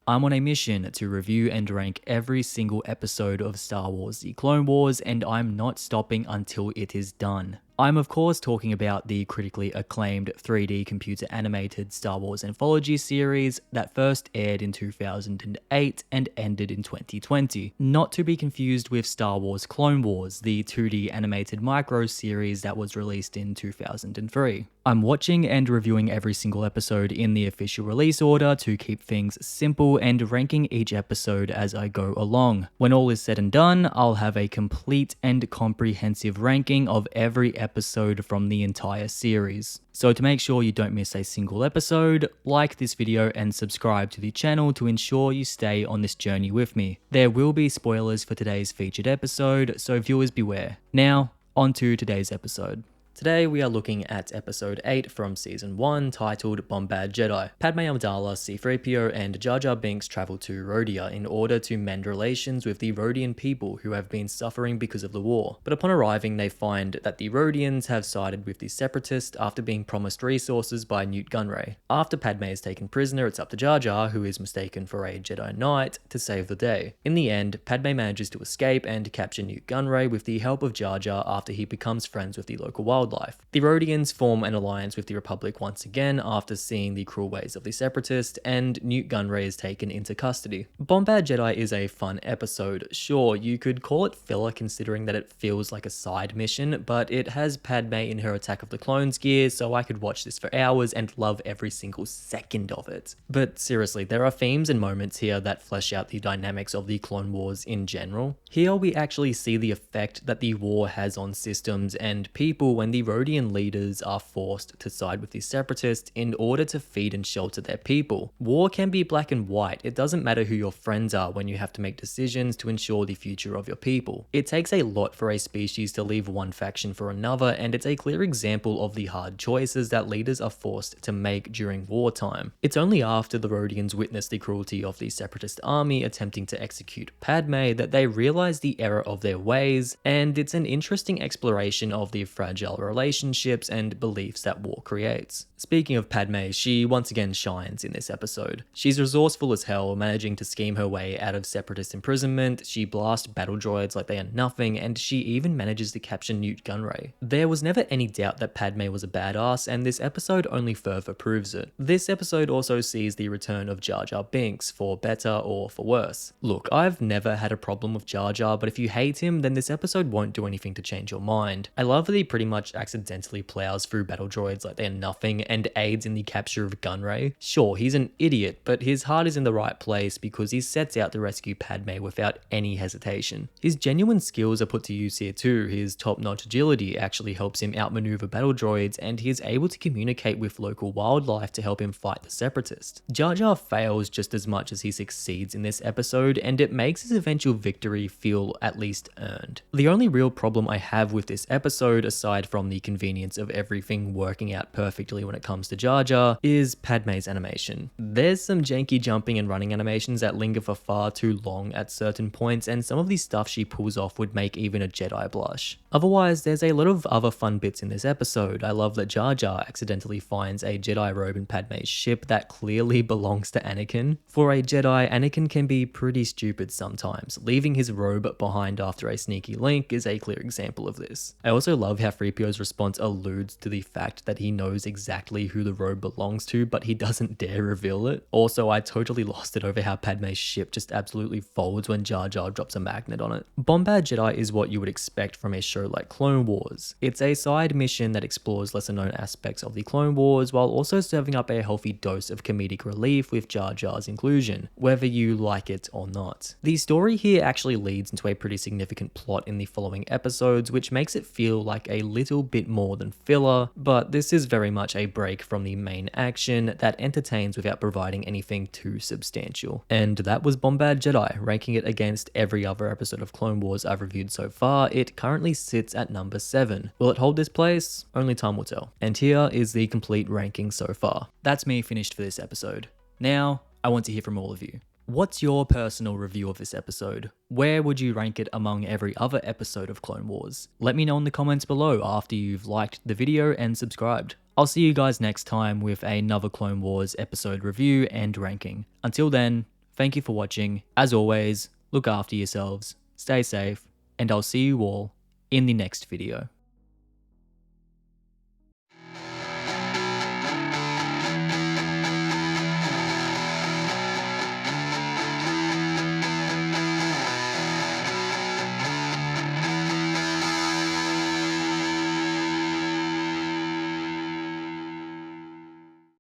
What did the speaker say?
I'm on a mission to review and rank every single episode of Star Wars The Clone Wars, and I'm not stopping until it is done. I'm of course talking about the critically acclaimed 3D computer animated Star Wars anthology series that first aired in 2008 and ended in 2020. Not to be confused with Star Wars Clone Wars, the 2D animated micro series that was released in 2003. I'm watching and reviewing every single episode in the official release order to keep things simple and ranking each episode as I go along. When all is said and done, I'll have a complete and comprehensive ranking of every episode from the entire series. So to make sure you don't miss a single episode, like this video and subscribe to the channel to ensure you stay on this journey with me. There will be spoilers for today's featured episode, so viewers beware. Now, on to today's episode. Today we are looking at episode 8 from season 1 titled Bombad Jedi. Padme Amidala, C-3PO and Jar Jar Binks travel to Rhodia in order to mend relations with the Rhodian people who have been suffering because of the war. But upon arriving they find that the Rhodians have sided with the Separatists after being promised resources by Nute Gunray. After Padme is taken prisoner, it's up to Jar Jar, who is mistaken for a Jedi Knight, to save the day. In the end, Padme manages to escape and capture Nute Gunray with the help of Jar Jar after he becomes friends with the local wildlife. The Rhodians form an alliance with the Republic once again after seeing the cruel ways of the Separatists, and Nute Gunray is taken into custody. Bombad Jedi is a fun episode. Sure, you could call it filler considering that it feels like a side mission, but it has Padme in her Attack of the Clones gear, so I could watch this for hours and love every single second of it. But seriously, there are themes and moments here that flesh out the dynamics of the Clone Wars in general. Here we actually see the effect that the war has on systems and people when the Rhodian leaders are forced to side with the Separatists in order to feed and shelter their people. War can be black and white. It doesn't matter who your friends are when you have to make decisions to ensure the future of your people. It takes a lot for a species to leave one faction for another, and it's a clear example of the hard choices that leaders are forced to make during wartime. It's only after the Rhodians witness the cruelty of the Separatist army attempting to execute Padme that they realize the error of their ways, and it's an interesting exploration of the fragile relationships and beliefs that war creates. Speaking of Padme, she once again shines in this episode. She's resourceful as hell, managing to scheme her way out of Separatist imprisonment. She blasts battle droids like they are nothing, and she even manages to capture Nute Gunray. There was never any doubt that Padme was a badass, and this episode only further proves it. This episode also sees the return of Jar Jar Binks, for better or for worse. Look, I've never had a problem with Jar Jar, but if you hate him, then this episode won't do anything to change your mind. I love that he pretty much accidentally plows through battle droids like they're nothing and aids in the capture of Gunray. Sure, he's an idiot, but his heart is in the right place because he sets out to rescue Padme without any hesitation. His genuine skills are put to use here too. His top-notch agility actually helps him outmaneuver battle droids, and he is able to communicate with local wildlife to help him fight the Separatists. Jar Jar fails just as much as he succeeds in this episode, and it makes his eventual victory feel at least earned. The only real problem I have with this episode, aside from the convenience of everything working out perfectly when it comes to Jar Jar, is Padme's animation. There's some janky jumping and running animations that linger for far too long at certain points, and some of the stuff she pulls off would make even a Jedi blush. Otherwise, there's a lot of other fun bits in this episode. I love that Jar Jar accidentally finds a Jedi robe in Padme's ship that clearly belongs to Anakin. For a Jedi, Anakin can be pretty stupid sometimes. Leaving his robe behind after a sneaky link is a clear example of this. I also love how 3PO's response alludes to the fact that he knows exactly who the robe belongs to, but he doesn't dare reveal it. Also, I totally lost it over how Padme's ship just absolutely folds when Jar Jar drops a magnet on it. Bombad Jedi is what you would expect from a show like Clone Wars. It's a side mission that explores lesser known aspects of the Clone Wars while also serving up a healthy dose of comedic relief with Jar Jar's inclusion, whether you like it or not. The story here actually leads into a pretty significant plot in the following episodes, which makes it feel like a little bit more than filler, but this is very much a break from the main action that entertains without providing anything too substantial. And that was Bombad Jedi. Ranking it against every other episode of Clone Wars I've reviewed so far, it currently sits at number 7. Will it hold this place? Only time will tell. And here is the complete ranking so far. That's me finished for this episode. Now, I want to hear from all of you. What's your personal review of this episode? Where would you rank it among every other episode of Clone Wars? Let me know in the comments below after you've liked the video and subscribed. I'll see you guys next time with another Clone Wars episode review and ranking. Until then, Thank you for watching. As always, look after yourselves, stay safe, and I'll see you all in the next video.